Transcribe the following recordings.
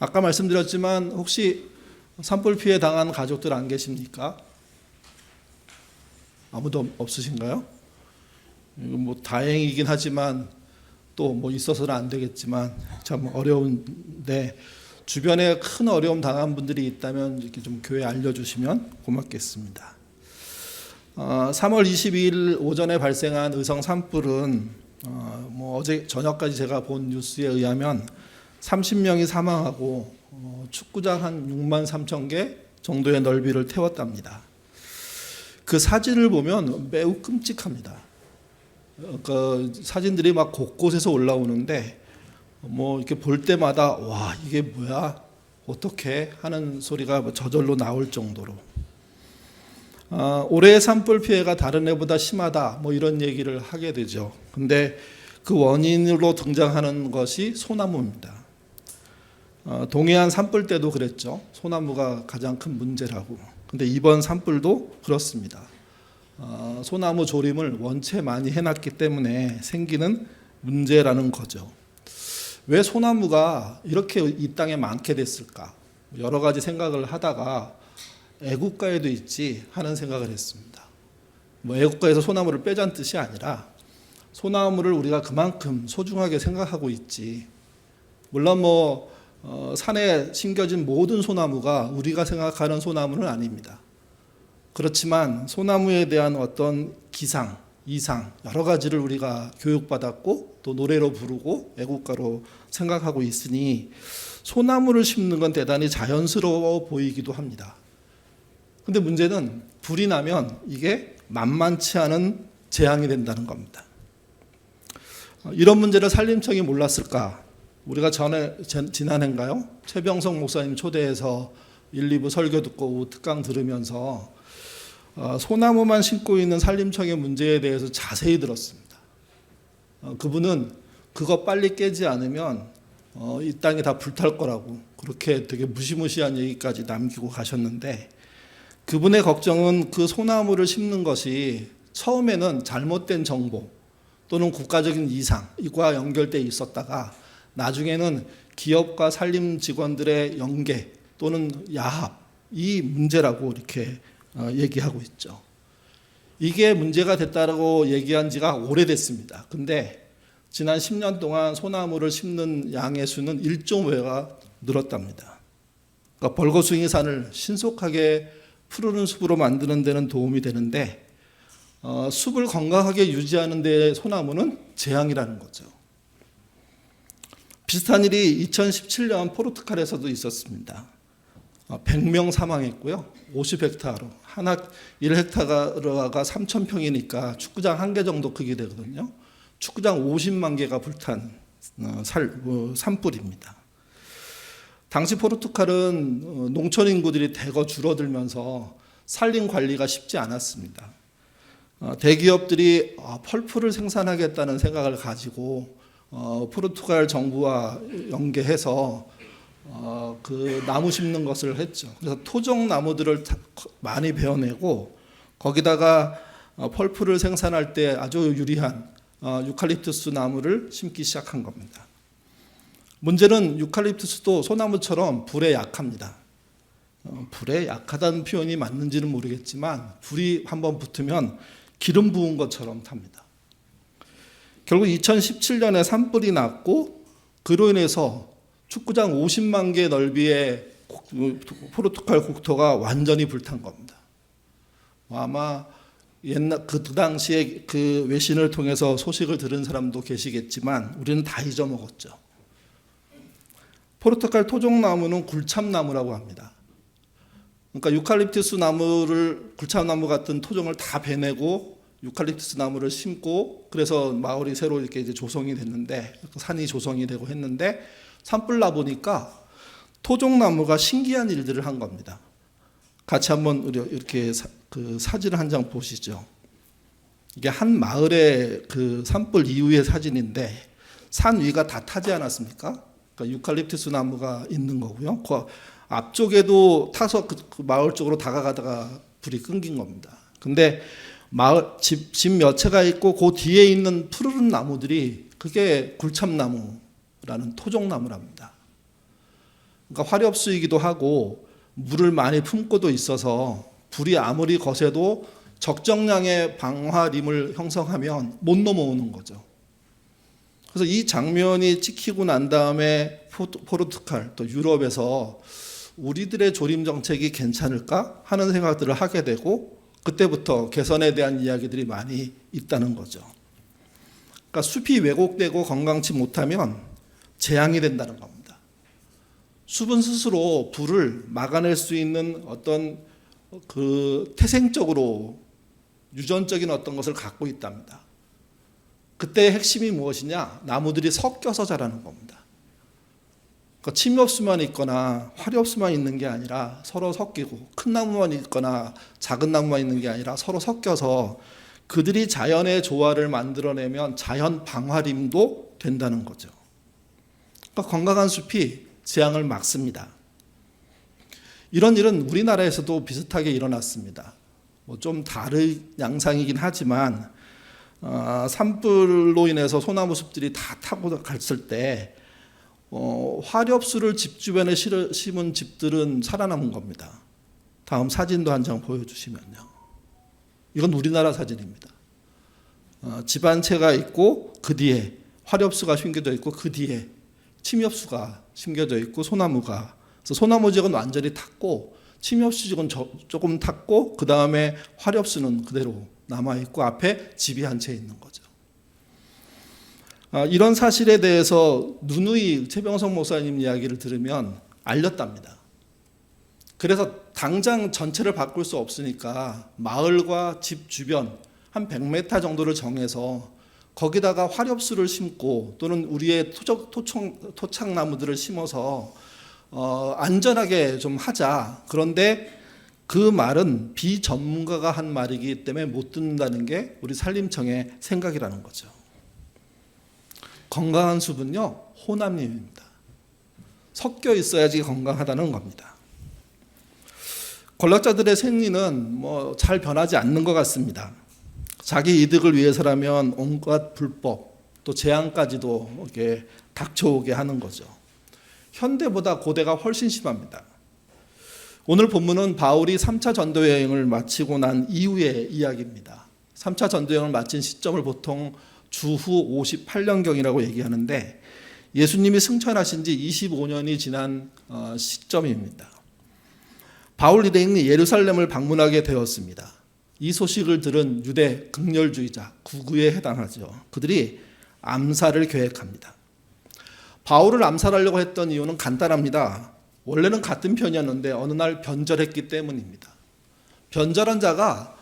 아까 말씀드렸지만 혹시 산불 피해 당한 가족들 안 계십니까? 아무도 없으신가요? 이거 뭐 다행이긴 하지만 또 뭐 있어서는 안 되겠지만 참 어려운데, 주변에 큰 어려움 당한 분들이 있다면 이렇게 좀 교회에 알려주시면 고맙겠습니다. 3월 22일 오전에 발생한 의성 산불은 뭐 어제 저녁까지 제가 본 뉴스에 의하면 30명이 사망하고 축구장 한 6만 3천 개 정도의 넓이를 태웠답니다. 그 사진을 보면 매우 끔찍합니다. 그 사진들이 막 곳곳에서 올라오는데 뭐 이렇게 볼 때마다 와, 이게 뭐야, 어떻게 하는 소리가 저절로 나올 정도로. 올해의 산불 피해가 다른 해보다 심하다, 뭐 이런 얘기를 하게 되죠. 근데 그 원인으로 등장하는 것이 소나무입니다. 동해안 산불 때도 그랬죠. 소나무가 가장 큰 문제라고. 근데 이번 산불도 그렇습니다. 소나무 조림을 원체 많이 해놨기 때문에 생기는 문제라는 거죠. 왜 소나무가 이렇게 이 땅에 많게 됐을까? 여러 가지 생각을 하다가 애국가에도 있지 하는 생각을 했습니다. 뭐 애국가에서 소나무를 빼자는 뜻이 아니라 소나무를 우리가 그만큼 소중하게 생각하고 있지. 물론 뭐 산에 심겨진 모든 소나무가 우리가 생각하는 소나무는 아닙니다. 그렇지만 소나무에 대한 어떤 기상, 이상, 여러 가지를 우리가 교육받았고 또 노래로 부르고 애국가로 생각하고 있으니 소나무를 심는 건 대단히 자연스러워 보이기도 합니다. 근데 문제는 불이 나면 이게 만만치 않은 재앙이 된다는 겁니다. 이런 문제를 산림청이 몰랐을까? 우리가 지난해인가요? 최병석 목사님 초대해서 1, 2부 설교 듣고 특강 들으면서 소나무만 심고 있는 산림청의 문제에 대해서 자세히 들었습니다. 그분은 그거 빨리 깨지 않으면 이 땅이 다 불탈 거라고 그렇게 되게 무시무시한 얘기까지 남기고 가셨는데, 그분의 걱정은 그 소나무를 심는 것이 처음에는 잘못된 정보 또는 국가적인 이상과 연결되어 있었다가 나중에는 기업과 산림 직원들의 연계 또는 야합, 이 문제라고 이렇게 얘기하고 있죠. 이게 문제가 됐다고 얘기한 지가 오래됐습니다. 근데 지난 10년 동안 소나무를 심는 양의 수는 1.5배가 늘었답니다. 그러니까 벌거숭이 산을 신속하게 푸르른 숲으로 만드는 데는 도움이 되는데 숲을 건강하게 유지하는 데 소나무는 재앙이라는 거죠. 비슷한 일이 2017년 포르투갈에서도 있었습니다. 100명 사망했고요. 50헥타르, 하나 1헥타르가 3,000평이니까 축구장 1개 정도 크기 되거든요. 축구장 50만 개가 불탄 산불입니다. 당시 포르투갈은 농촌 인구들이 대거 줄어들면서 산림 관리가 쉽지 않았습니다. 대기업들이 펄프를 생산하겠다는 생각을 가지고 포르투갈 정부와 연계해서 그 나무 심는 것을 했죠. 그래서 토종 나무들을 많이 베어내고 거기다가 펄프를 생산할 때 아주 유리한 유칼립투스 나무를 심기 시작한 겁니다. 문제는 유칼립투스도 소나무처럼 불에 약합니다. 불에 약하다는 표현이 맞는지는 모르겠지만 불이 한번 붙으면 기름 부은 것처럼 탑니다. 결국 2017년에 산불이 났고 그로 인해서 축구장 50만 개 넓이의 포르투갈 국토가 완전히 불탄 겁니다. 아마 그 당시에 그 외신을 통해서 소식을 들은 사람도 계시겠지만 우리는 다 잊어먹었죠. 포르투갈 토종나무는 굴참나무라고 합니다. 그러니까 유칼립투스 나무를, 굴참나무 같은 토종을 다 베내고 유칼립투스 나무를 심고 그래서 마을이 새로 이렇게 이제 조성이 됐는데, 산이 조성이 되고 했는데 산불 나 보니까 토종나무가 신기한 일들을 한 겁니다. 같이 한번 이렇게 그 사진을 한 장 보시죠. 이게 한 마을의 그 산불 이후의 사진인데 산 위가 다 타지 않았습니까? 그러니까 유칼립투스 나무가 있는 거고요. 그 앞쪽에도 타서 그 마을 쪽으로 다가가다가 불이 끊긴 겁니다. 근데 마을 집 몇 채가 있고 그 뒤에 있는 푸르른 나무들이 그게 굴참나무라는 토종나무랍니다. 그러니까 화렵수이기도 하고 물을 많이 품고도 있어서 불이 아무리 거세도 적정량의 방화림을 형성하면 못 넘어오는 거죠. 그래서 이 장면이 찍히고 난 다음에 포르투갈 또 유럽에서 우리들의 조림 정책이 괜찮을까 하는 생각들을 하게 되고 그때부터 개선에 대한 이야기들이 많이 있다는 거죠. 그러니까 숲이 왜곡되고 건강치 못하면 재앙이 된다는 겁니다. 숲은 스스로 불을 막아낼 수 있는 어떤 그 태생적으로 유전적인 어떤 것을 갖고 있답니다. 그때의 핵심이 무엇이냐? 나무들이 섞여서 자라는 겁니다. 그러니까 침엽수만 있거나 화렵수만 있는 게 아니라 서로 섞이고 큰 나무만 있거나 작은 나무만 있는 게 아니라 서로 섞여서 그들이 자연의 조화를 만들어내면 자연 방화림도 된다는 거죠. 그러니까 건강한 숲이 재앙을 막습니다. 이런 일은 우리나라에서도 비슷하게 일어났습니다. 좀 다른 양상이긴 하지만 산불로 인해서 소나무 숲들이 다 타고 갔을 때 화렵수를 집 주변에 심은 집들은 살아남은 겁니다. 다음 사진도 한 장 보여주시면요. 이건 우리나라 사진입니다. 집 한 채가 있고 그 뒤에 화렵수가 심겨져 있고 그 뒤에 침엽수가 심겨져 있고 소나무가. 그래서 소나무 지역은 완전히 탔고 침엽수 지역은 조금 탔고 그 다음에 화렵수는 그대로 남아있고 앞에 집이 한 채 있는 거죠. 이런 사실에 대해서 누누이 최병성 목사님 이야기를 들으면 알렸답니다. 그래서 당장 전체를 바꿀 수 없으니까 마을과 집 주변 한 100m 정도를 정해서 거기다가 화렵수를 심고 또는 우리의 토착나무들을 심어서 안전하게 좀 하자. 그런데 그 말은 비전문가가 한 말이기 때문에 못 듣는다는 게 우리 산림청의 생각이라는 거죠. 건강한 숲은요, 호남림입니다. 섞여 있어야지 건강하다는 겁니다. 권력자들의 생리는 잘 변하지 않는 것 같습니다. 자기 이득을 위해서라면 온갖 불법 또 재앙까지도 이렇게 닥쳐오게 하는 거죠. 현대보다 고대가 훨씬 심합니다. 오늘 본문은 바울이 3차 전도 여행을 마치고 난 이후의 이야기입니다. 3차 전도 여행을 마친 시점을 보통 주후 58년경이라고 얘기하는데 예수님이 승천하신 지 25년이 지난 시점입니다. 바울 일행이 예루살렘을 방문하게 되었습니다. 이 소식을 들은 유대 극렬주의자 구구에 해당하죠. 그들이 암살을 계획합니다. 바울을 암살하려고 했던 이유는 간단합니다. 원래는 같은 편이었는데 어느 날 변절했기 때문입니다. 변절한 자가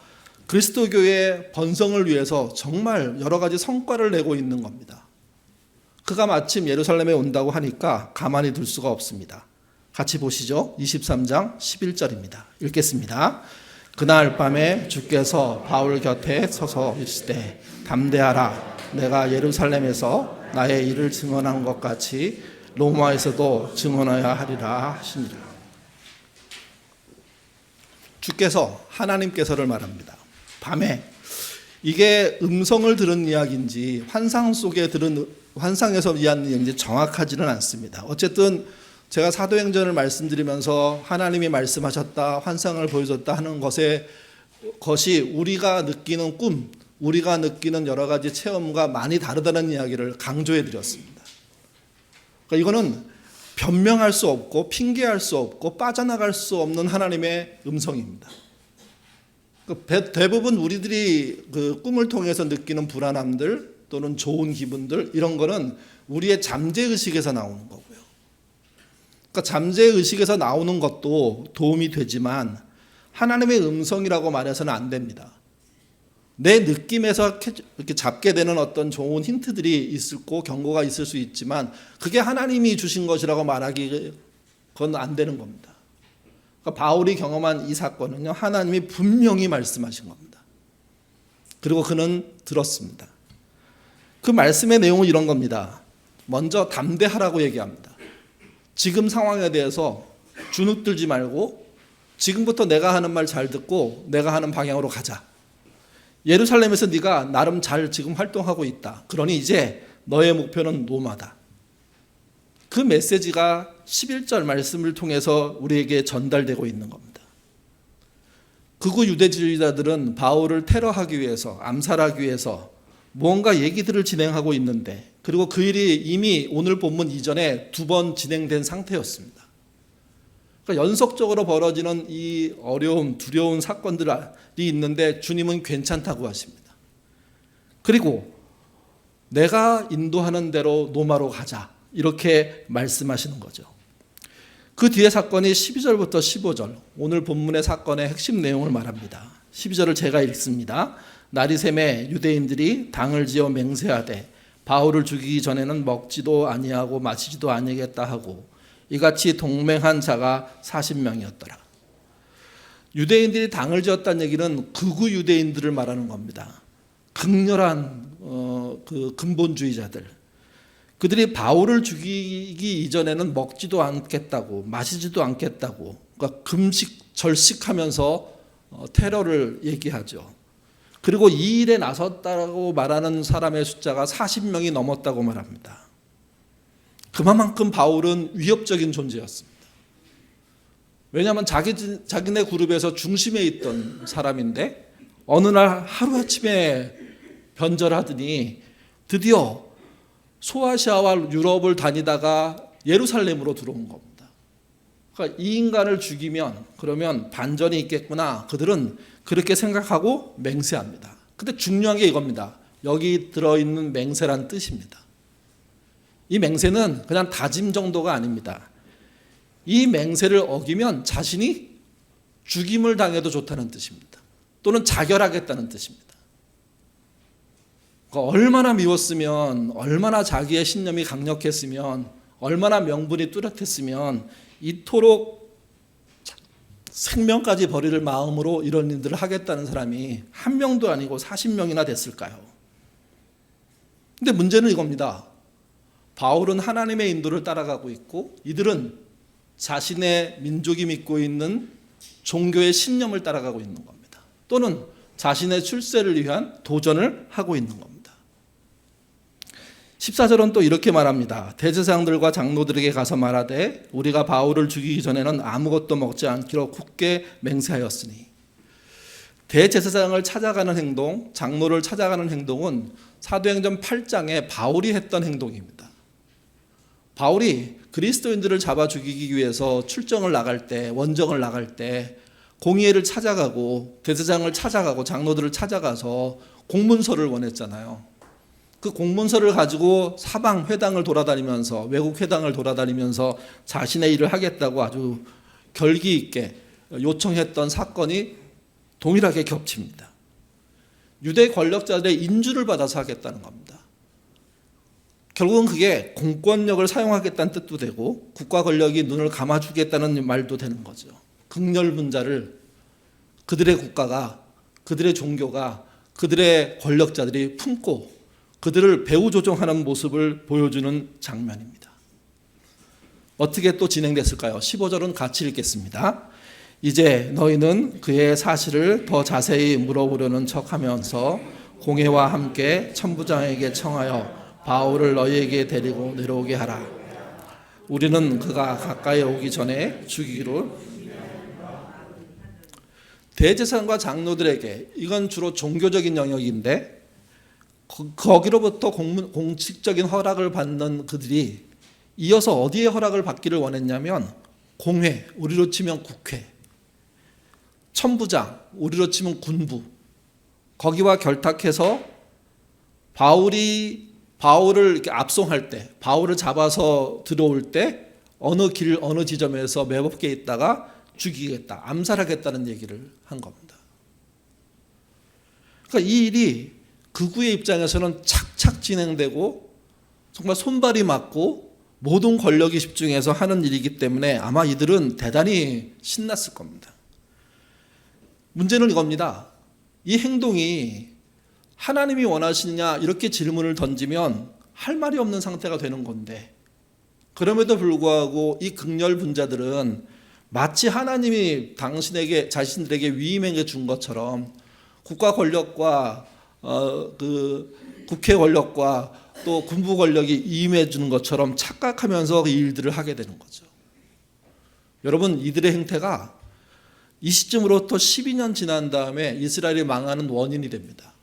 그리스도교의 번성을 위해서 정말 여러 가지 성과를 내고 있는 겁니다. 그가 마침 예루살렘에 온다고 하니까 가만히 둘 수가 없습니다. 같이 보시죠. 23장 11절입니다. 읽겠습니다. 그날 밤에 주께서 바울 곁에 서서 이르시되 담대하라. 내가 예루살렘에서 나의 일을 증언한 것 같이 로마에서도 증언해야 하리라 하시니라. 주께서 하나님께서를 말합니다. 밤에 이게 음성을 들은 이야기인지 환상 속에 들은 환상에서 이한 이야기인지 정확하지는 않습니다. 어쨌든 제가 사도행전을 말씀드리면서 하나님이 말씀하셨다, 환상을 보여줬다 하는 것이 우리가 느끼는 꿈, 우리가 느끼는 여러 가지 체험과 많이 다르다는 이야기를 강조해 드렸습니다. 그러니까 이거는 변명할 수 없고 핑계할 수 없고 빠져나갈 수 없는 하나님의 음성입니다. 대부분 우리들이 그 꿈을 통해서 느끼는 불안함들 또는 좋은 기분들 이런 거는 우리의 잠재의식에서 나오는 거고요. 그러니까 잠재의식에서 나오는 것도 도움이 되지만 하나님의 음성이라고 말해서는 안 됩니다. 내 느낌에서 이렇게 잡게 되는 어떤 좋은 힌트들이 있고 경고가 있을 수 있지만 그게 하나님이 주신 것이라고 말하기 그건 안 되는 겁니다. 그러니까 바울이 경험한 이 사건은요, 하나님이 분명히 말씀하신 겁니다. 그리고 그는 들었습니다. 그 말씀의 내용은 이런 겁니다. 먼저 담대하라고 얘기합니다. 지금 상황에 대해서 주눅들지 말고 지금부터 내가 하는 말 잘 듣고 내가 하는 방향으로 가자. 예루살렘에서 네가 나름 잘 지금 활동하고 있다. 그러니 이제 너의 목표는 로마다. 그 메시지가 11절 말씀을 통해서 우리에게 전달되고 있는 겁니다. 극우 유대주의자들은 바울을 테러하기 위해서, 암살하기 위해서 무언가 얘기들을 진행하고 있는데, 그리고 그 일이 이미 오늘 본문 이전에 2번 진행된 상태였습니다. 그러니까 연속적으로 벌어지는 이 어려움, 두려운 사건들이 있는데 주님은 괜찮다고 하십니다. 그리고 내가 인도하는 대로 노마로 가자, 이렇게 말씀하시는 거죠. 그 뒤에 사건이 12절부터 15절, 오늘 본문의 사건의 핵심 내용을 말합니다. 12절을 제가 읽습니다. 날이 새매 유대인들이 당을 지어 맹세하되 바울을 죽이기 전에는 먹지도 아니하고 마시지도 아니겠다 하고 이같이 동맹한 자가 40명이었더라. 유대인들이 당을 지었다는 얘기는 극우 유대인들을 말하는 겁니다. 극렬한 그 근본주의자들. 그들이 바울을 죽이기 이전에는 먹지도 않겠다고, 마시지도 않겠다고, 그러니까 금식 절식하면서 테러를 얘기하죠. 그리고 이 일에 나섰다고 말하는 사람의 숫자가 40명이 넘었다고 말합니다. 그만큼 바울은 위협적인 존재였습니다. 왜냐하면 자기네 그룹에서 중심에 있던 사람인데 어느 날 하루아침에 변절하더니 드디어 소아시아와 유럽을 다니다가 예루살렘으로 들어온 겁니다. 그러니까 이 인간을 죽이면 그러면 반전이 있겠구나. 그들은 그렇게 생각하고 맹세합니다. 근데 중요한 게 이겁니다. 여기 들어있는 맹세란 뜻입니다. 이 맹세는 그냥 다짐 정도가 아닙니다. 이 맹세를 어기면 자신이 죽임을 당해도 좋다는 뜻입니다. 또는 자결하겠다는 뜻입니다. 그러니까 얼마나 미웠으면, 얼마나 자기의 신념이 강력했으면, 얼마나 명분이 뚜렷했으면 이토록 생명까지 버릴 마음으로 이런 일들을 하겠다는 사람이 한 명도 아니고 40명이나 됐을까요? 근데 문제는 이겁니다. 바울은 하나님의 인도를 따라가고 있고 이들은 자신의 민족이 믿고 있는 종교의 신념을 따라가고 있는 겁니다. 또는 자신의 출세를 위한 도전을 하고 있는 겁니다. 14절은 또 이렇게 말합니다. 대제사장들과 장로들에게 가서 말하되 우리가 바울을 죽이기 전에는 아무것도 먹지 않기로 굳게 맹세하였으니. 대제사장을 찾아가는 행동, 장로를 찾아가는 행동은 사도행전 8장에 바울이 했던 행동입니다. 바울이 그리스도인들을 잡아 죽이기 위해서 출정을 나갈 때, 원정을 나갈 때 공의회를 찾아가고 대제사장을 찾아가고 장로들을 찾아가서 공문서를 원했잖아요. 그 공문서를 가지고 사방 회당을 돌아다니면서, 외국 회당을 돌아다니면서 자신의 일을 하겠다고 아주 결기 있게 요청했던 사건이 동일하게 겹칩니다. 유대 권력자들의 인주를 받아서 하겠다는 겁니다. 결국은 그게 공권력을 사용하겠다는 뜻도 되고 국가 권력이 눈을 감아주겠다는 말도 되는 거죠. 극렬분자를 그들의 국가가, 그들의 종교가, 그들의 권력자들이 품고 그들을 배후 조종하는 모습을 보여주는 장면입니다. 어떻게 또 진행됐을까요? 15절은 같이 읽겠습니다. 이제 너희는 그의 사실을 더 자세히 물어보려는 척하면서 공회와 함께 천부장에게 청하여 바울을 너희에게 데리고 내려오게 하라. 우리는 그가 가까이 오기 전에 죽이기로. 대제사장과 장로들에게, 이건 주로 종교적인 영역인데 거기로부터 공식적인 허락을 받는 그들이 이어서 어디에 허락을 받기를 원했냐면 공회, 우리로 치면 국회, 천부장, 우리로 치면 군부, 거기와 결탁해서 바울을 이렇게 압송할 때, 바울을 잡아서 들어올 때 어느 길, 어느 지점에서 매복해 있다가 죽이겠다, 암살하겠다는 얘기를 한 겁니다. 그러니까 이 일이 극우의 입장에서는 착착 진행되고 정말 손발이 맞고 모든 권력이 집중해서 하는 일이기 때문에 아마 이들은 대단히 신났을 겁니다. 문제는 이겁니다. 이 행동이 하나님이 원하시느냐 이렇게 질문을 던지면 할 말이 없는 상태가 되는 건데, 그럼에도 불구하고 이 극렬분자들은 마치 하나님이 자신들에게 위임행해 준 것처럼 국가 권력과 그 국회 권력과 또 군부 권력이 임해 주는 것처럼 착각하면서 이 일들을 하게 되는 거죠. 여러분, 이들의 행태가 이 시점으로부터 12년 지난 다음에 이스라엘이 망하는 원인이 됩니다.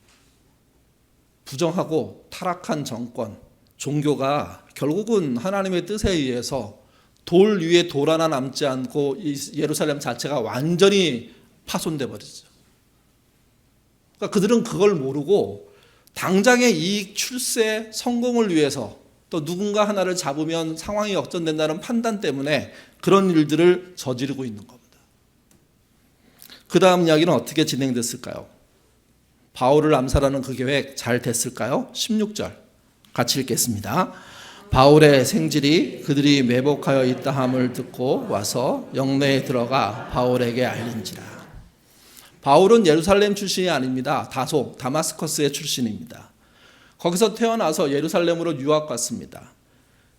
부정하고 타락한 정권, 종교가 결국은 하나님의 뜻에 의해서 돌 위에 돌 하나 남지 않고 예루살렘 자체가 완전히 파손돼 버리죠. 그러니까 그들은 그걸 모르고 당장의 이익, 출세, 성공을 위해서 또 누군가 하나를 잡으면 상황이 역전된다는 판단 때문에 그런 일들을 저지르고 있는 겁니다. 그 다음 이야기는 어떻게 진행됐을까요? 바울을 암살하는 그 계획 잘 됐을까요? 16절 같이 읽겠습니다. 바울의 생질이 그들이 매복하여 있다 함을 듣고 와서 영내에 들어가 바울에게 알린지라. 바울은 예루살렘 출신이 아닙니다. 다소 다마스커스의 출신입니다. 거기서 태어나서 예루살렘으로 유학 갔습니다.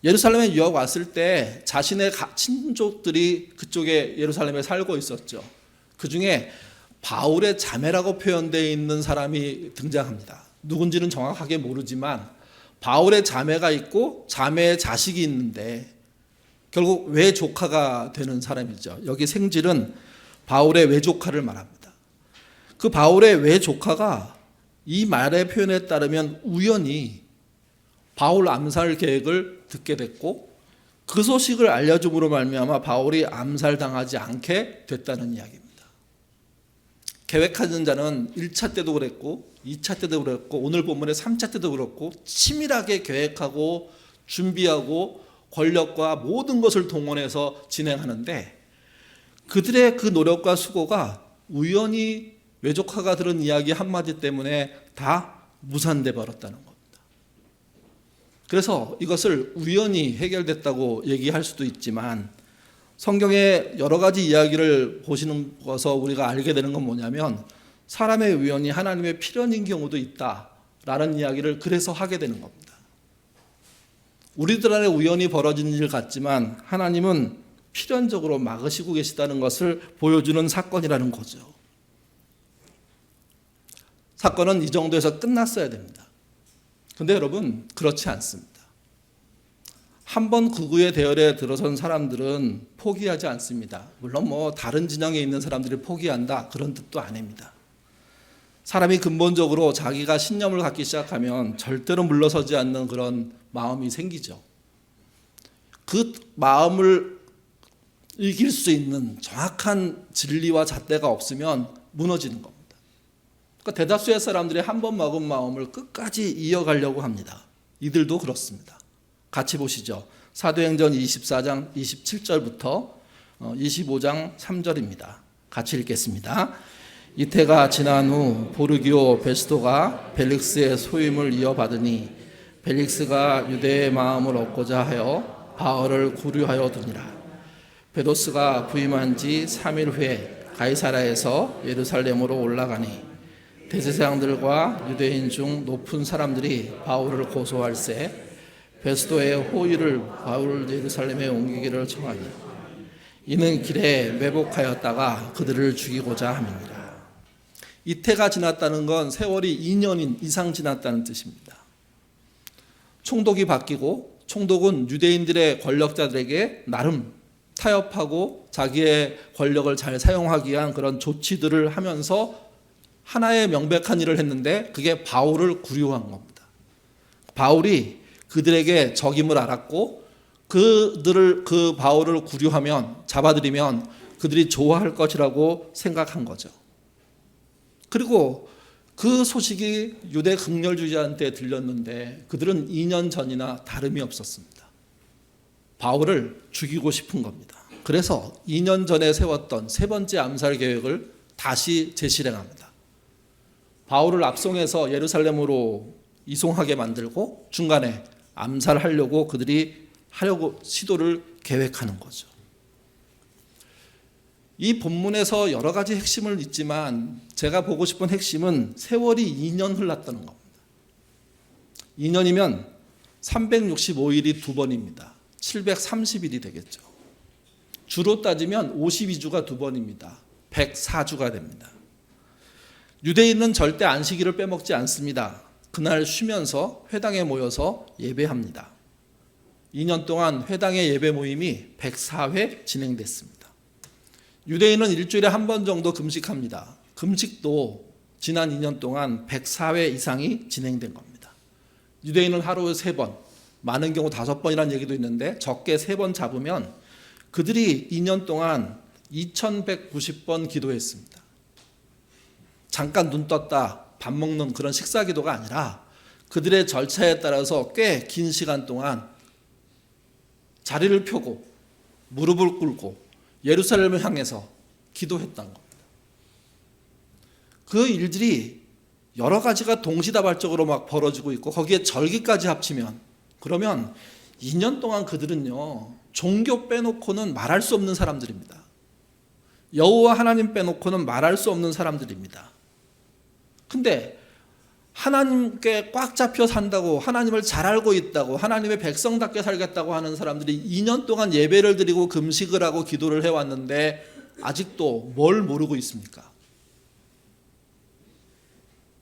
예루살렘에 유학 왔을 때 자신의 친족들이 그쪽에 예루살렘에 살고 있었죠. 그 중에 바울의 자매라고 표현되어 있는 사람이 등장합니다. 누군지는 정확하게 모르지만 바울의 자매가 있고 자매의 자식이 있는데 결국 외조카가 되는 사람이죠. 여기 생질은 바울의 외조카를 말합니다. 그 바울의 외조카가 이 말의 표현에 따르면 우연히 바울 암살 계획을 듣게 됐고 그 소식을 알려줌으로 말미암아 바울이 암살당하지 않게 됐다는 이야기입니다. 계획하는 자는 1차 때도 그랬고 2차 때도 그랬고 오늘 본문의 3차 때도 그렇고 치밀하게 계획하고 준비하고 권력과 모든 것을 동원해서 진행하는데 그들의 그 노력과 수고가 우연히 외조카가 들은 이야기 한마디 때문에 다 무산돼 버렸다는 겁니다. 그래서 이것을 우연히 해결됐다고 얘기할 수도 있지만 성경의 여러 가지 이야기를 보시는 것에서 우리가 알게 되는 건 뭐냐면 사람의 우연이 하나님의 필연인 경우도 있다라는 이야기를 그래서 하게 되는 겁니다. 우리들 안에 우연히 벌어진 일 같지만 하나님은 필연적으로 막으시고 계시다는 것을 보여주는 사건이라는 거죠. 사건은 이 정도에서 끝났어야 됩니다. 그런데 여러분 그렇지 않습니다. 한번 극우의 대열에 들어선 사람들은 포기하지 않습니다. 물론 다른 진영에 있는 사람들이 포기한다 그런 뜻도 아닙니다. 사람이 근본적으로 자기가 신념을 갖기 시작하면 절대로 물러서지 않는 그런 마음이 생기죠. 그 마음을 이길 수 있는 정확한 진리와 잣대가 없으면 무너지는 겁니다. 그러니까 대다수의 사람들이 한 번 먹은 마음을 끝까지 이어가려고 합니다. 이들도 그렇습니다. 같이 보시죠. 사도행전 24장 27절부터 25장 3절입니다. 같이 읽겠습니다. 이태가 지난 후 보르기오 베스토가 벨릭스의 소임을 이어받으니 벨릭스가 유대의 마음을 얻고자 하여 바울을 구류하여 두니라. 베도스가 부임한 지 3일 후에 가이사라에서 예루살렘으로 올라가니 대제사장들과 유대인 중 높은 사람들이 바울을 고소할세 베스도의 호의를 바울을 예루살렘에 옮기기를 청하니 이는 길에 매복하였다가 그들을 죽이고자 함이니라. 이태가 지났다는 건 세월이 2년 이상 지났다는 뜻입니다. 총독이 바뀌고 총독은 유대인들의 권력자들에게 나름 타협하고 자기의 권력을 잘 사용하기 위한 그런 조치들을 하면서 하나의 명백한 일을 했는데 그게 바울을 구류한 겁니다. 바울이 그들에게 적임을 알았고 그 바울을 구류하면 잡아들이면 그들이 좋아할 것이라고 생각한 거죠. 그리고 그 소식이 유대 극렬주의자한테 들렸는데 그들은 2년 전이나 다름이 없었습니다. 바울을 죽이고 싶은 겁니다. 그래서 2년 전에 세웠던 세 번째 암살 계획을 다시 재실행합니다. 바울을 압송해서 예루살렘으로 이송하게 만들고 중간에 암살하려고 그들이 시도를 계획하는 거죠. 이 본문에서 여러 가지 핵심을 있지만 제가 보고 싶은 핵심은 세월이 2년 흘렀다는 겁니다. 2년이면 365일이 2번입니다. 730일이 되겠죠. 주로 따지면 52주가 2번입니다. 104주가 됩니다. 유대인은 절대 안식일을 빼먹지 않습니다. 그날 쉬면서 회당에 모여서 예배합니다. 2년 동안 회당의 예배 모임이 104회 진행됐습니다. 유대인은 일주일에 한 번 정도 금식합니다. 금식도 지난 2년 동안 104회 이상이 진행된 겁니다. 유대인은 하루에 3번, 많은 경우 5번이라는 얘기도 있는데 적게 3번 잡으면 그들이 2년 동안 2190번 기도했습니다. 잠깐 눈 떴다 밥 먹는 그런 식사 기도가 아니라 그들의 절차에 따라서 꽤 긴 시간 동안 자리를 펴고 무릎을 꿇고 예루살렘을 향해서 기도했던 겁니다. 그 일들이 여러 가지가 동시다발적으로 막 벌어지고 있고 거기에 절기까지 합치면 그러면 2년 동안 그들은요 종교 빼놓고는 말할 수 없는 사람들입니다. 여호와 하나님 빼놓고는 말할 수 없는 사람들입니다. 근데 하나님께 꽉 잡혀 산다고 하나님을 잘 알고 있다고 하나님의 백성답게 살겠다고 하는 사람들이 2년 동안 예배를 드리고 금식을 하고 기도를 해왔는데 아직도 뭘 모르고 있습니까?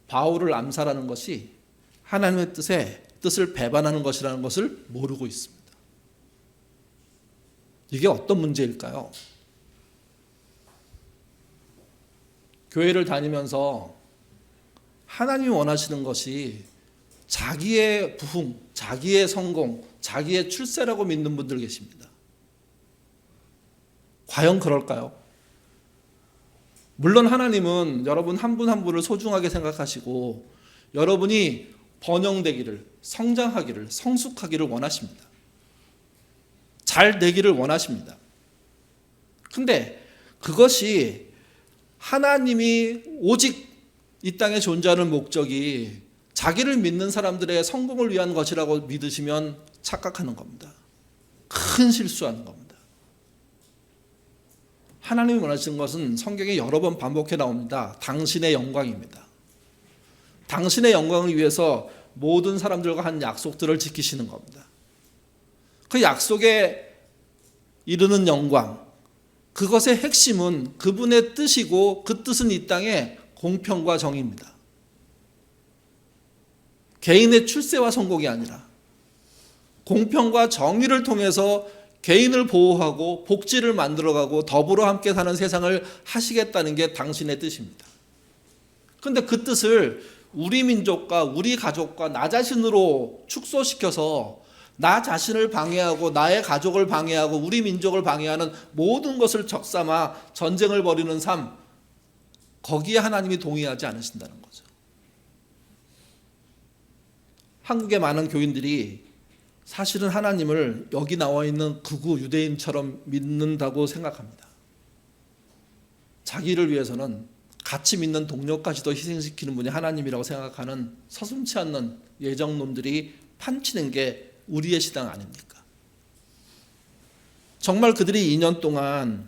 바울을 암살하는 것이 하나님의 뜻을 배반하는 것이라는 것을 모르고 있습니다. 이게 어떤 문제일까요? 교회를 다니면서 하나님이 원하시는 것이 자기의 부흥, 자기의 성공, 자기의 출세라고 믿는 분들 계십니다. 과연 그럴까요? 물론 하나님은 여러분 한 분 한 분을 소중하게 생각하시고 여러분이 번영되기를, 성장하기를, 성숙하기를 원하십니다. 잘 되기를 원하십니다. 근데 그것이 하나님이 오직 이 땅에 존재하는 목적이 자기를 믿는 사람들의 성공을 위한 것이라고 믿으시면 착각하는 겁니다. 큰 실수하는 겁니다. 하나님이 원하시는 것은 성경에 여러 번 반복해 나옵니다. 당신의 영광입니다. 당신의 영광을 위해서 모든 사람들과 한 약속들을 지키시는 겁니다. 그 약속에 이르는 영광, 그것의 핵심은 그분의 뜻이고 그 뜻은 이 땅에 공평과 정의입니다. 개인의 출세와 성공이 아니라 공평과 정의를 통해서 개인을 보호하고 복지를 만들어가고 더불어 함께 사는 세상을 하시겠다는 게 당신의 뜻입니다. 그런데 그 뜻을 우리 민족과 우리 가족과 나 자신으로 축소시켜서 나 자신을 방해하고 나의 가족을 방해하고 우리 민족을 방해하는 모든 것을 적삼아 전쟁을 벌이는 삶, 거기에 하나님이 동의하지 않으신다는 거죠. 한국의 많은 교인들이 사실은 하나님을 여기 나와 있는 극우 유대인처럼 믿는다고 생각합니다. 자기를 위해서는 같이 믿는 동료까지도 희생시키는 분이 하나님이라고 생각하는 서슴지 않는 예정놈들이 판치는 게 우리의 신앙 아닙니까? 정말 그들이 2년 동안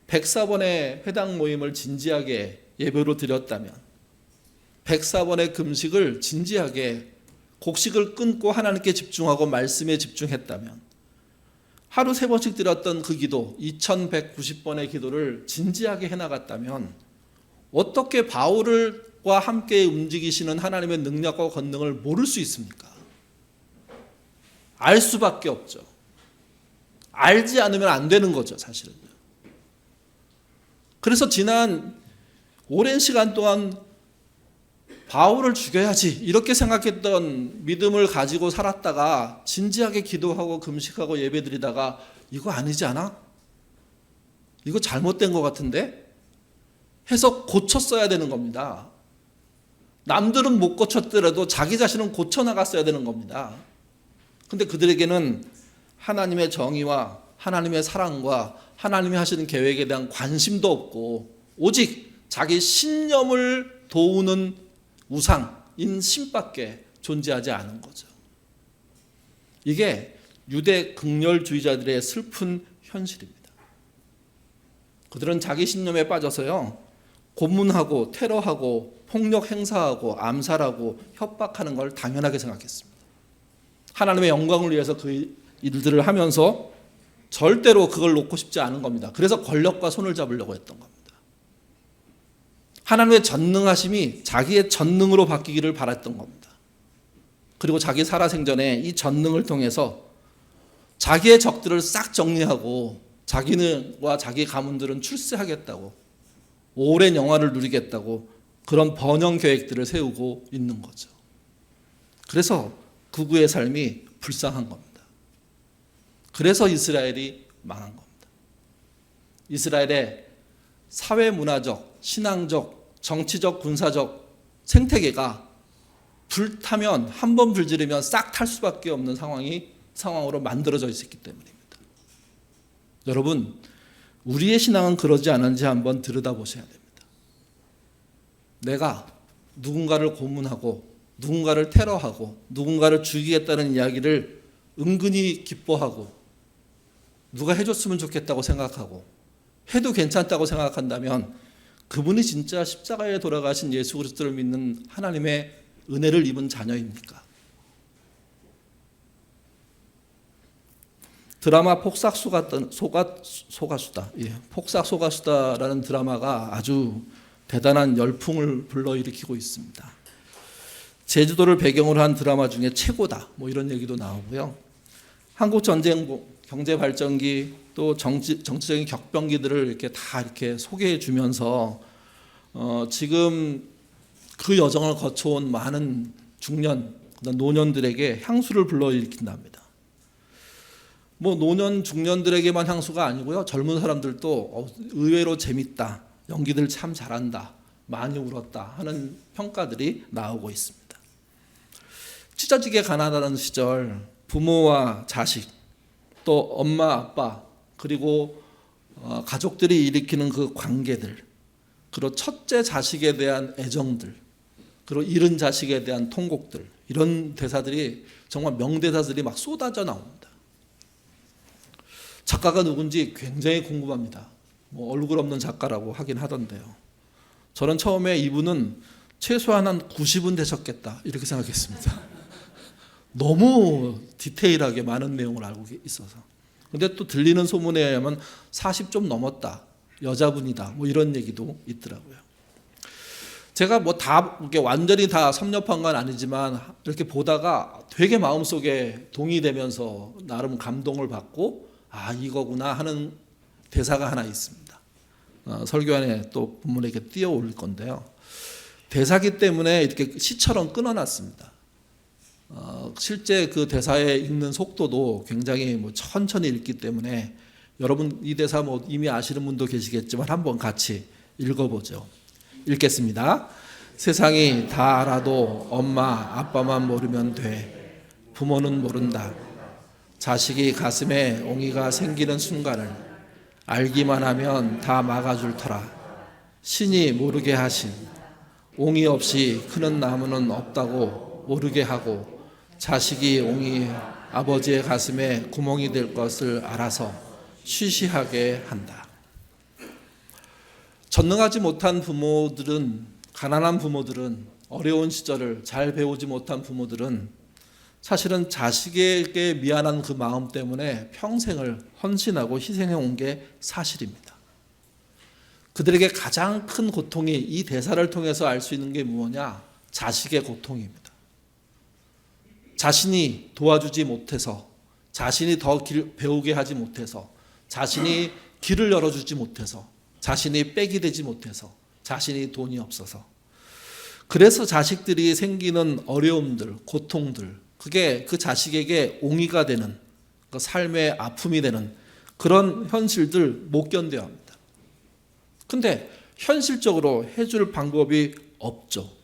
104번의 회당 모임을 진지하게 예배로 드렸다면 104번의 금식을 진지하게 곡식을 끊고 하나님께 집중하고 말씀에 집중했다면 하루 3번씩 드렸던 그 기도 2190번의 기도를 진지하게 해나갔다면 어떻게 바울과 함께 움직이시는 하나님의 능력과 권능을 모를 수 있습니까? 알 수밖에 없죠. 알지 않으면 안 되는 거죠, 사실은요. 그래서 지난 오랜 시간 동안 바울을 죽여야지 이렇게 생각했던 믿음을 가지고 살았다가 진지하게 기도하고 금식하고 예배드리다가 이거 아니지 않아? 이거 잘못된 것 같은데? 해서 고쳤어야 되는 겁니다. 남들은 못 고쳤더라도 자기 자신은 고쳐나갔어야 되는 겁니다. 근데 그들에게는 하나님의 정의와 하나님의 사랑과 하나님이 하시는 계획에 대한 관심도 없고 오직 자기 신념을 도우는 우상인 신밖에 존재하지 않은 거죠. 이게 유대 극렬주의자들의 슬픈 현실입니다. 그들은 자기 신념에 빠져서요, 고문하고 테러하고 폭력 행사하고 암살하고 협박하는 걸 당연하게 생각했습니다. 하나님의 영광을 위해서 그 일들을 하면서 절대로 그걸 놓고 싶지 않은 겁니다. 그래서 권력과 손을 잡으려고 했던 겁니다. 하나님의 전능하심이 자기의 전능으로 바뀌기를 바랐던 겁니다. 그리고 자기 살아생전에 이 전능을 통해서 자기의 적들을 싹 정리하고 자기와 자기 가문들은 출세하겠다고, 오랜 영화를 누리겠다고 그런 번영 계획들을 세우고 있는 거죠. 그래서 극우의 삶이 불쌍한 겁니다. 그래서 이스라엘이 망한 겁니다. 이스라엘의 사회 문화적, 신앙적, 정치적, 군사적 생태계가 불타면, 한 번 불지르면 싹 탈 수밖에 없는 상황으로 만들어져 있었기 때문입니다. 여러분, 우리의 신앙은 그러지 않은지 한번 들여다보셔야 됩니다. 내가 누군가를 고문하고 누군가를 테러하고 누군가를 죽이겠다는 이야기를 은근히 기뻐하고 누가 해줬으면 좋겠다고 생각하고 해도 괜찮다고 생각한다면 그분이 진짜 십자가에 돌아가신 예수 그리스도를 믿는 하나님의 은혜를 입은 자녀입니까? 드라마 폭삭소가수다라는 드라마가 아주 대단한 열풍을 불러일으키고 있습니다. 제주도를 배경으로 한 드라마 중에 최고다, 이런 얘기도 나오고요. 한국 전쟁, 경제 발전기, 또 정치적인 격변기들을 이렇게 소개해 주면서 지금 그 여정을 거쳐온 많은 중년, 노년들에게 향수를 불러일으킨답니다. 노년 중년들에게만 향수가 아니고요, 젊은 사람들도 의외로 재밌다, 연기들 참 잘한다, 많이 울었다 하는 평가들이 나오고 있습니다. 찢어지게 가난하던 시절 부모와 자식, 또 엄마 아빠, 그리고 가족들이 일으키는 그 관계들, 그리고 첫째 자식에 대한 애정들, 그리고 잃은 자식에 대한 통곡들, 이런 대사들이 정말 명대사들이 막 쏟아져 나옵니다. 작가가 누군지 굉장히 궁금합니다. 얼굴 없는 작가라고 하긴 하던데요. 저는 처음에 이분은 최소한 한 90은 되셨겠다 이렇게 생각했습니다. 너무 디테일하게 많은 내용을 알고 있어서. 근데 또 들리는 소문에 의하면 40 좀 넘었다, 여자분이다, 이런 얘기도 있더라고요. 제가 다 완전히 다 섭렵한 건 아니지만 이렇게 보다가 되게 마음속에 동의되면서 나름 감동을 받고 이거구나 하는 대사가 하나 있습니다. 설교 안에 또 본문에 이렇게 띄어 올릴 건데요. 대사기 때문에 이렇게 시처럼 끊어놨습니다. 실제 그 대사에 읽는 속도도 굉장히 천천히 읽기 때문에 여러분 이 대사 이미 아시는 분도 계시겠지만 한번 같이 읽어보죠. 읽겠습니다. 세상이 다 알아도 엄마 아빠만 모르면 돼. 부모는 모른다. 자식이 가슴에 옹이가 생기는 순간을 알기만 하면 다 막아줄 터라. 신이 모르게 하신 옹이 없이 크는 나무는 없다고 모르게 하고 자식이 옹이 아버지의 가슴에 구멍이 될 것을 알아서 쉬쉬하게 한다. 전능하지 못한 부모들은, 가난한 부모들은, 어려운 시절을 잘 배우지 못한 부모들은 사실은 자식에게 미안한 그 마음 때문에 평생을 헌신하고 희생해 온 게 사실입니다. 그들에게 가장 큰 고통이 이 대사를 통해서 알 수 있는 게 무엇이냐? 자식의 고통입니다. 자신이 도와주지 못해서, 자신이 더 배우게 하지 못해서, 자신이 길을 열어주지 못해서, 자신이 빽이 되지 못해서, 자신이 돈이 없어서, 그래서 자식들이 생기는 어려움들, 고통들, 그게 그 자식에게 옹이가 되는, 그 삶의 아픔이 되는 그런 현실들 못 견뎌야 합니다. 근데 현실적으로 해줄 방법이 없죠.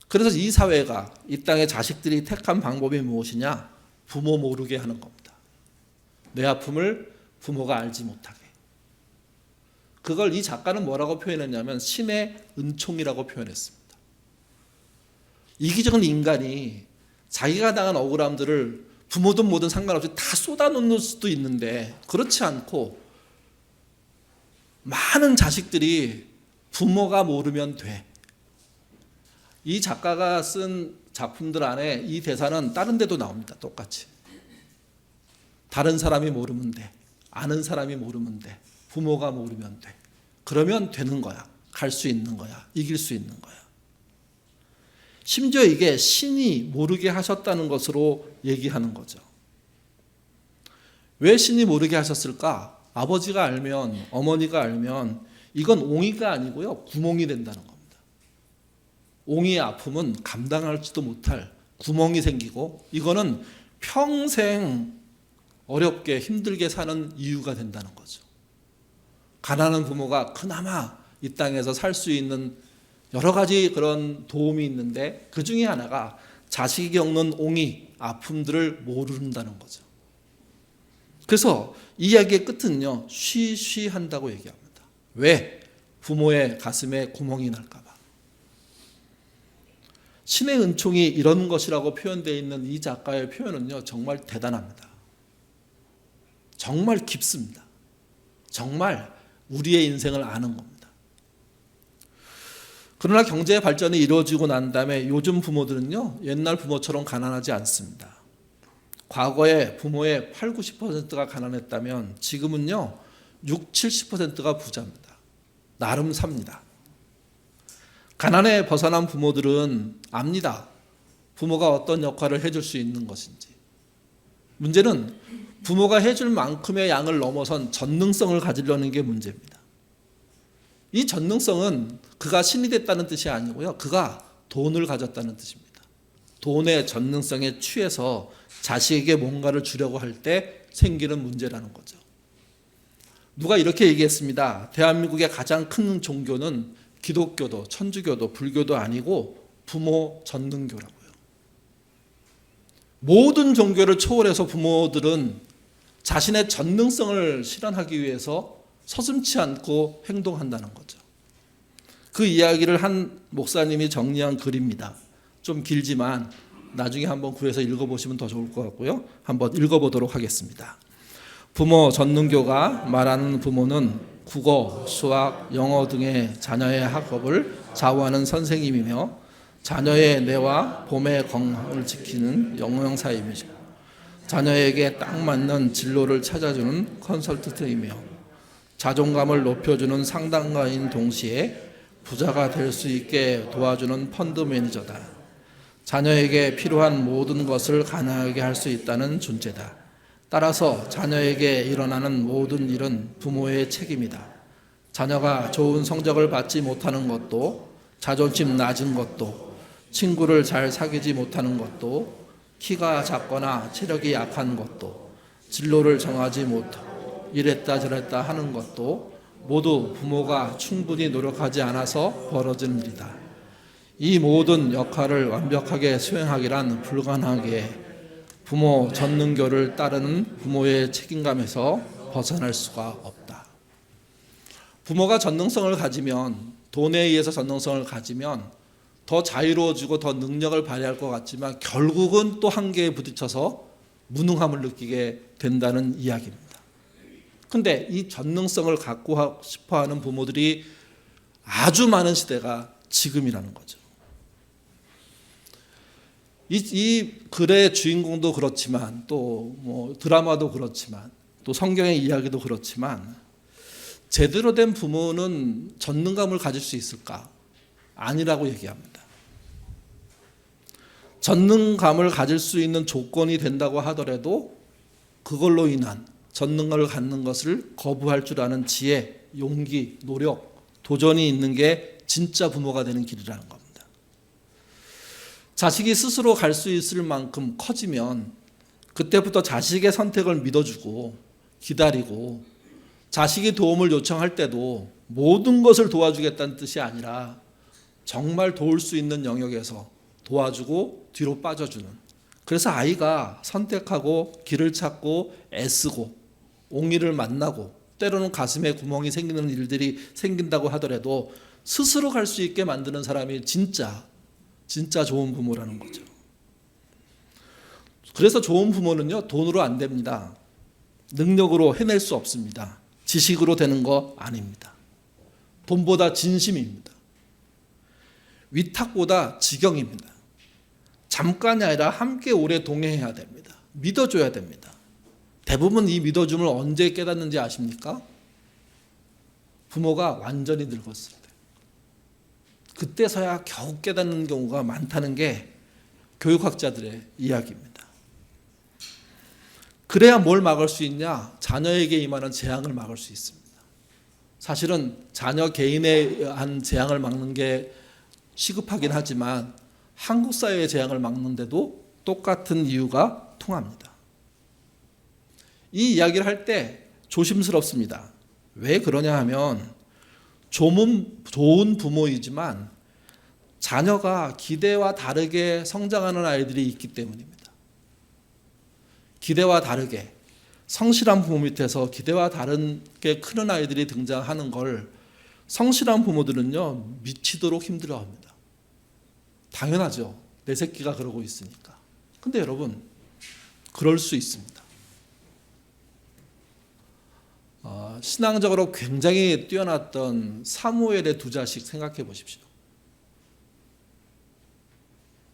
그래서 이 사회가, 이 땅의 자식들이 택한 방법이 무엇이냐? 부모 모르게 하는 겁니다. 내 아픔을 부모가 알지 못하게. 그걸 이 작가는 뭐라고 표현했냐면 신의 은총이라고 표현했습니다. 이기적인 인간이 자기가 당한 억울함들을 부모든 뭐든 상관없이 다 쏟아놓는 수도 있는데 그렇지 않고 많은 자식들이 부모가 모르면 돼. 이 작가가 쓴 작품들 안에 이 대사는 다른 데도 나옵니다. 똑같이. 다른 사람이 모르면 돼. 아는 사람이 모르면 돼. 부모가 모르면 돼. 그러면 되는 거야. 갈 수 있는 거야. 이길 수 있는 거야. 심지어 이게 신이 모르게 하셨다는 것으로 얘기하는 거죠. 왜 신이 모르게 하셨을까? 아버지가 알면, 어머니가 알면 이건 옹이가 아니고요, 구멍이 된다는 겁니다. 옹이의 아픔은 감당할지도 못할 구멍이 생기고, 이거는 평생 어렵게 힘들게 사는 이유가 된다는 거죠. 가난한 부모가 그나마 이 땅에서 살 수 있는 여러 가지 그런 도움이 있는데, 그 중에 하나가 자식이 겪는 옹이, 아픔들을 모른다는 거죠. 그래서 이 이야기의 끝은요, 쉬쉬한다고 얘기합니다. 왜? 부모의 가슴에 구멍이 날까 봐. 신의 은총이 이런 것이라고 표현되어 있는 이 작가의 표현은요, 정말 대단합니다. 정말 깊습니다. 정말 우리의 인생을 아는 겁니다. 그러나 경제 발전이 이루어지고 난 다음에 요즘 부모들은요, 옛날 부모처럼 가난하지 않습니다. 과거에 부모의 8, 90%가 가난했다면 지금은요, 6, 70%가 부자입니다. 나름 삽니다. 가난에 벗어난 부모들은 압니다. 부모가 어떤 역할을 해줄 수 있는 것인지. 문제는 부모가 해줄 만큼의 양을 넘어선 전능성을 가지려는 게 문제입니다. 이 전능성은 그가 신이 됐다는 뜻이 아니고요, 그가 돈을 가졌다는 뜻입니다. 돈의 전능성에 취해서 자식에게 뭔가를 주려고 할 때 생기는 문제라는 거죠. 누가 이렇게 얘기했습니다. 대한민국의 가장 큰 종교는 기독교도 천주교도 불교도 아니고 부모 전능교라고요. 모든 종교를 초월해서 부모들은 자신의 전능성을 실현하기 위해서 서슴지 않고 행동한다는 거죠. 그 이야기를 한 목사님이 정리한 글입니다. 좀 길지만 나중에 한번 구해서 읽어보시면 더 좋을 것 같고요. 한번 읽어보도록 하겠습니다. 부모 전능교가 말하는 부모는 국어, 수학, 영어 등의 자녀의 학업을 좌우하는 선생님이며 자녀의 뇌와 몸의 건강을 지키는 영양사임이죠. 자녀에게 딱 맞는 진로를 찾아주는 컨설턴트이며 자존감을 높여주는 상담가인 동시에 부자가 될 수 있게 도와주는 펀드 매니저다. 자녀에게 필요한 모든 것을 가능하게 할 수 있다는 존재다. 따라서 자녀에게 일어나는 모든 일은 부모의 책임이다. 자녀가 좋은 성적을 받지 못하는 것도, 자존심 낮은 것도, 친구를 잘 사귀지 못하는 것도, 키가 작거나 체력이 약한 것도, 진로를 정하지 못하고 이랬다 저랬다 하는 것도 모두 부모가 충분히 노력하지 않아서 벌어진 일이다. 이 모든 역할을 완벽하게 수행하기란 불가능하기에 부모 전능교를 따르는 부모의 책임감에서 벗어날 수가 없다. 부모가 전능성을 가지면, 돈에 의해서 전능성을 가지면 더 자유로워지고 더 능력을 발휘할 것 같지만 결국은 또 한계에 부딪혀서 무능함을 느끼게 된다는 이야기입니다. 그런데 이 전능성을 갖고 싶어하는 부모들이 아주 많은 시대가 지금이라는 거죠. 이 글의 주인공도 그렇지만 또 뭐 드라마도 그렇지만 또 성경의 이야기도 그렇지만 제대로 된 부모는 전능감을 가질 수 있을까? 아니라고 얘기합니다. 전능감을 가질 수 있는 조건이 된다고 하더라도 그걸로 인한 전능감을 갖는 것을 거부할 줄 아는 지혜, 용기, 노력, 도전이 있는 게 진짜 부모가 되는 길이라는 겁니다. 자식이 스스로 갈 수 있을 만큼 커지면 그때부터 자식의 선택을 믿어주고 기다리고, 자식이 도움을 요청할 때도 모든 것을 도와주겠다는 뜻이 아니라 정말 도울 수 있는 영역에서 도와주고 뒤로 빠져주는, 그래서 아이가 선택하고 길을 찾고 애쓰고 옹이를 만나고 때로는 가슴에 구멍이 생기는 일들이 생긴다고 하더라도 스스로 갈 수 있게 만드는 사람이 진짜 좋은 부모라는 거죠. 그래서 좋은 부모는요, 돈으로 안 됩니다. 능력으로 해낼 수 없습니다. 지식으로 되는 거 아닙니다. 돈보다 진심입니다. 위탁보다 지경입니다. 잠깐이 아니라 함께 오래 동행해야 됩니다. 믿어줘야 됩니다. 대부분 이 믿어줌을 언제 깨닫는지 아십니까? 부모가 완전히 늙었을 때. 그때서야 겨우 깨닫는 경우가 많다는 게 교육학자들의 이야기입니다. 그래야 뭘 막을 수 있냐? 자녀에게 임하는 재앙을 막을 수 있습니다. 사실은 자녀 개인에 의한 재앙을 막는 게 시급하긴 하지만 한국 사회의 재앙을 막는데도 똑같은 이유가 통합니다. 이 이야기를 할 때 조심스럽습니다. 왜 그러냐 하면 좋은 부모이지만 자녀가 기대와 다르게 성장하는 아이들이 있기 때문입니다. 기대와 다르게 성실한 부모 밑에서 기대와 다르게 크는 아이들이 등장하는 걸 성실한 부모들은요 미치도록 힘들어합니다. 당연하죠. 내 새끼가 그러고 있으니까. 근데 여러분 그럴 수 있습니다. 신앙적으로 굉장히 뛰어났던 사무엘의 두 자식 생각해 보십시오.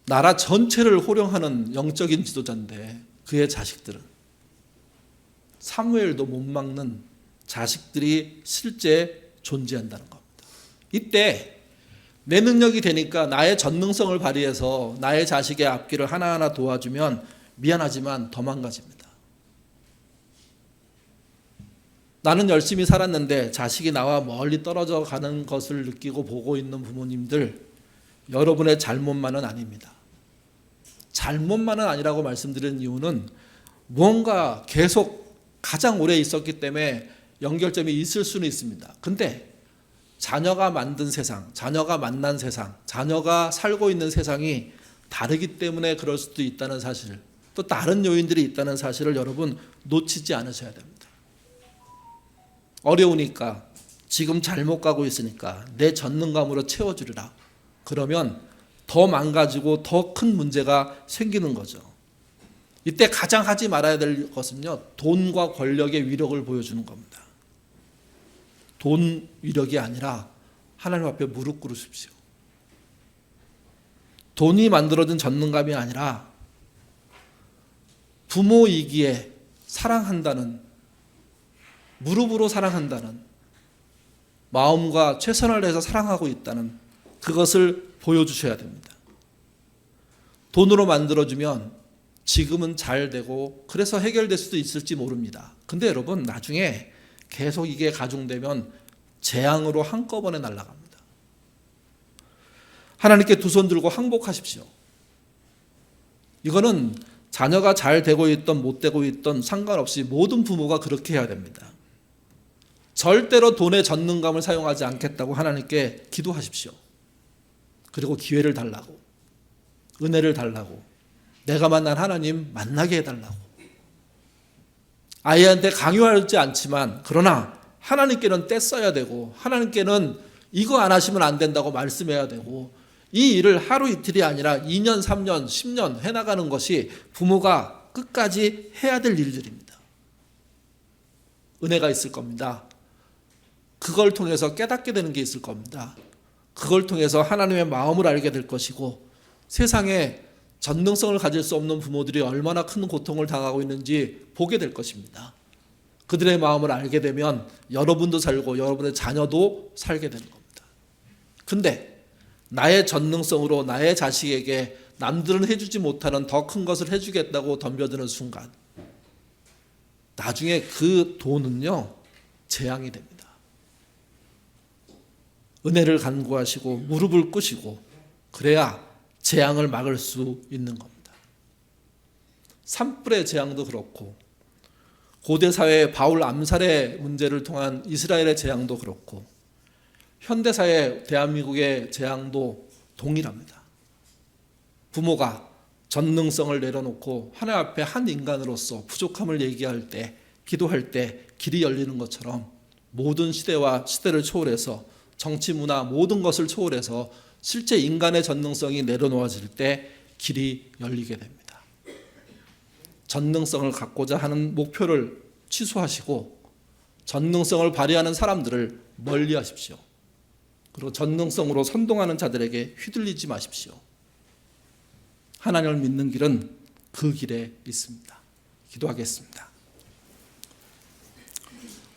나라 전체를 호령하는 영적인 지도자인데 그의 자식들은 사무엘도 못 막는 자식들이 실제 존재한다는 겁니다. 이때 내 능력이 되니까 나의 전능성을 발휘해서 나의 자식의 앞길을 하나하나 도와주면 미안하지만 더 망가집니다. 나는 열심히 살았는데 자식이 나와 멀리 떨어져 가는 것을 느끼고 보고 있는 부모님들, 여러분의 잘못만은 아닙니다. 잘못만은 아니라고 말씀드리는 이유는 무언가 계속 가장 오래 있었기 때문에 연결점이 있을 수는 있습니다. 근데 자녀가 만든 세상, 자녀가 만난 세상, 자녀가 살고 있는 세상이 다르기 때문에 그럴 수도 있다는 사실, 또 다른 요인들이 있다는 사실을 여러분 놓치지 않으셔야 됩니다. 어려우니까 지금 잘못 가고 있으니까 내 전능감으로 채워주리라. 그러면 더 망가지고 더 큰 문제가 생기는 거죠. 이때 가장 하지 말아야 될 것은요, 돈과 권력의 위력을 보여주는 겁니다. 돈 위력이 아니라 하나님 앞에 무릎 꿇으십시오. 돈이 만들어준 전능감이 아니라 부모이기에 사랑한다는, 무릎으로 사랑한다는, 마음과 최선을 다해서 사랑하고 있다는 그것을 보여주셔야 됩니다. 돈으로 만들어주면 지금은 잘 되고 그래서 해결될 수도 있을지 모릅니다. 근데 여러분 나중에 계속 이게 가중되면 재앙으로 한꺼번에 날아갑니다. 하나님께 두 손 들고 항복하십시오. 이거는 자녀가 잘 되고 있던 못 되고 있던 상관없이 모든 부모가 그렇게 해야 됩니다. 절대로 돈의 전능감을 사용하지 않겠다고 하나님께 기도하십시오. 그리고 기회를 달라고, 은혜를 달라고, 내가 만난 하나님 만나게 해달라고. 아이한테 강요하지 않지만 그러나 하나님께는 떼써야 되고 하나님께는 이거 안 하시면 안 된다고 말씀해야 되고, 이 일을 하루 이틀이 아니라 2년, 3년, 10년 해나가는 것이 부모가 끝까지 해야 될 일들입니다. 은혜가 있을 겁니다. 그걸 통해서 깨닫게 되는 게 있을 겁니다. 그걸 통해서 하나님의 마음을 알게 될 것이고, 세상에 전능성을 가질 수 없는 부모들이 얼마나 큰 고통을 당하고 있는지 보게 될 것입니다. 그들의 마음을 알게 되면 여러분도 살고 여러분의 자녀도 살게 되는 겁니다. 근데 나의 전능성으로 나의 자식에게 남들은 해주지 못하는 더 큰 것을 해주겠다고 덤벼드는 순간 나중에 그 돈은요 재앙이 됩니다. 은혜를 간구하시고 무릎을 꿇으시고 그래야 재앙을 막을 수 있는 겁니다. 산불의 재앙도 그렇고 고대 사회의 바울 암살의 문제를 통한 이스라엘의 재앙도 그렇고 현대사회 대한민국의 재앙도 동일합니다. 부모가 전능성을 내려놓고 하나님 앞에 한 인간으로서 부족함을 얘기할 때, 기도할 때 길이 열리는 것처럼 모든 시대와 시대를 초월해서 정치, 문화 모든 것을 초월해서 실제 인간의 전능성이 내려놓아질 때 길이 열리게 됩니다. 전능성을 갖고자 하는 목표를 취소하시고 전능성을 발휘하는 사람들을 멀리하십시오. 그리고 전능성으로 선동하는 자들에게 휘둘리지 마십시오. 하나님을 믿는 길은 그 길에 있습니다. 기도하겠습니다.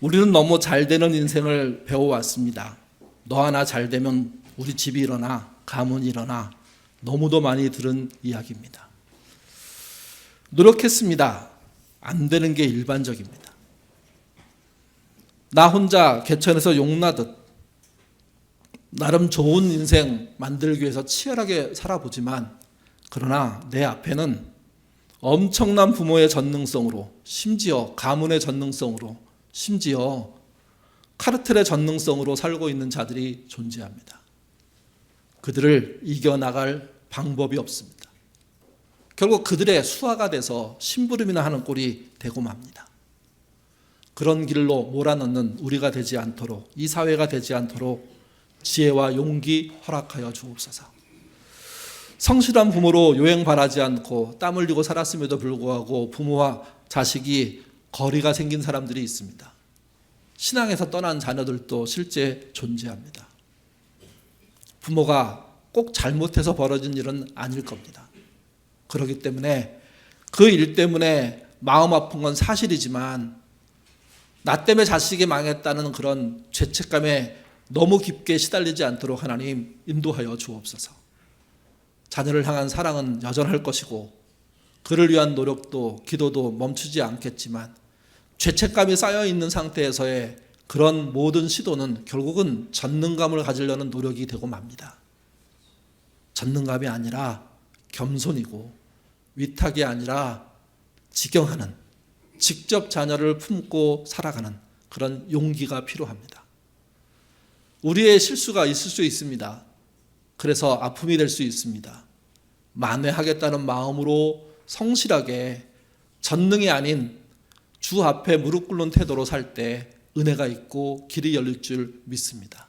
우리는 너무 잘 되는 인생을 배워왔습니다. 너 하나 잘 되면 우리 집이 일어나, 가문이 일어나 너무도 많이 들은 이야기입니다. 노력했습니다. 안 되는 게 일반적입니다. 나 혼자 개천에서 용나듯 나름 좋은 인생 만들기 위해서 치열하게 살아보지만, 그러나 내 앞에는 엄청난 부모의 전능성으로, 심지어 가문의 전능성으로, 심지어 카르텔의 전능성으로 살고 있는 자들이 존재합니다. 그들을 이겨나갈 방법이 없습니다. 결국 그들의 수하가 돼서 심부름이나 하는 꼴이 되고 맙니다. 그런 길로 몰아넣는 우리가 되지 않도록, 이 사회가 되지 않도록 지혜와 용기 허락하여 주옵소서. 성실한 부모로 요행 바라지 않고 땀 흘리고 살았음에도 불구하고 부모와 자식이 거리가 생긴 사람들이 있습니다. 신앙에서 떠난 자녀들도 실제 존재합니다. 부모가 꼭 잘못해서 벌어진 일은 아닐 겁니다. 그렇기 때문에 그 일 때문에 마음 아픈 건 사실이지만, 나 때문에 자식이 망했다는 그런 죄책감에 너무 깊게 시달리지 않도록 하나님 인도하여 주옵소서. 자녀를 향한 사랑은 여전할 것이고 그를 위한 노력도 기도도 멈추지 않겠지만, 죄책감이 쌓여있는 상태에서의 그런 모든 시도는 결국은 전능감을 가지려는 노력이 되고 맙니다. 전능감이 아니라 겸손이고, 위탁이 아니라 직경하는, 직접 자녀를 품고 살아가는 그런 용기가 필요합니다. 우리의 실수가 있을 수 있습니다. 그래서 아픔이 될 수 있습니다. 만회하겠다는 마음으로 성실하게 전능이 아닌 주 앞에 무릎 꿇는 태도로 살 때 은혜가 있고 길이 열릴 줄 믿습니다.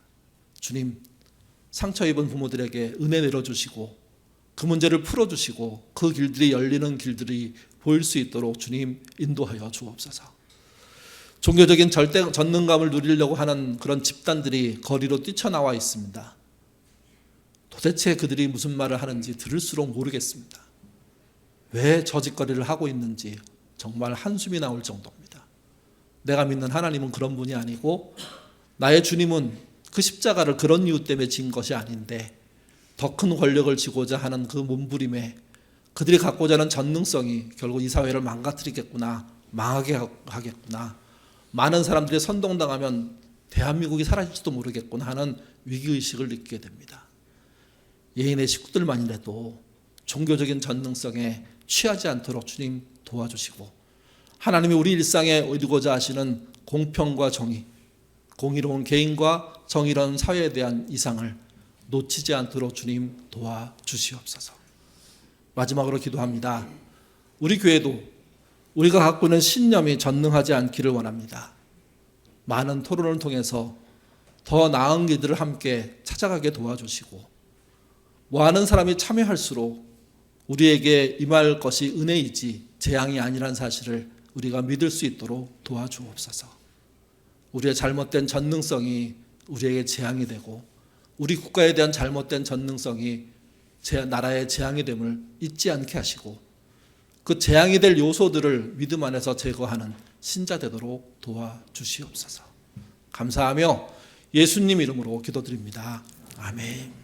주님, 상처 입은 부모들에게 은혜 내려주시고 그 문제를 풀어주시고 그 길들이 열리는 길들이 보일 수 있도록 주님 인도하여 주옵소서. 종교적인 전능감을 누리려고 하는 그런 집단들이 거리로 뛰쳐나와 있습니다. 도대체 그들이 무슨 말을 하는지 들을수록 모르겠습니다. 왜 저 짓거리를 하고 있는지 정말 한숨이 나올 정도입니다. 내가 믿는 하나님은 그런 분이 아니고, 나의 주님은 그 십자가를 그런 이유 때문에 진 것이 아닌데, 더 큰 권력을 쥐고자 하는 그 몸부림에 그들이 갖고자 하는 전능성이 결국 이 사회를 망가뜨리겠구나, 망하게 하겠구나, 많은 사람들이 선동당하면 대한민국이 사라질지도 모르겠구나 하는 위기의식을 느끼게 됩니다. 예인의 식구들만이라도 종교적인 전능성에 취하지 않도록 주님 도와주시고, 하나님이 우리 일상에 이루고자 하시는 공평과 정의, 공의로운 개인과 정의로운 사회에 대한 이상을 놓치지 않도록 주님 도와주시옵소서. 마지막으로 기도합니다. 우리 교회도 우리가 갖고 있는 신념이 전능하지 않기를 원합니다. 많은 토론을 통해서 더 나은 길들을 함께 찾아가게 도와주시고, 많은 사람이 참여할수록 우리에게 임할 것이 은혜이지 재앙이 아니란 사실을 우리가 믿을 수 있도록 도와주옵소서. 우리의 잘못된 전능성이 우리에게 재앙이 되고, 우리 국가에 대한 잘못된 전능성이 나라의 재앙이 됨을 잊지 않게 하시고, 그 재앙이 될 요소들을 믿음 안에서 제거하는 신자 되도록 도와주시옵소서. 감사하며 예수님 이름으로 기도드립니다. 아멘.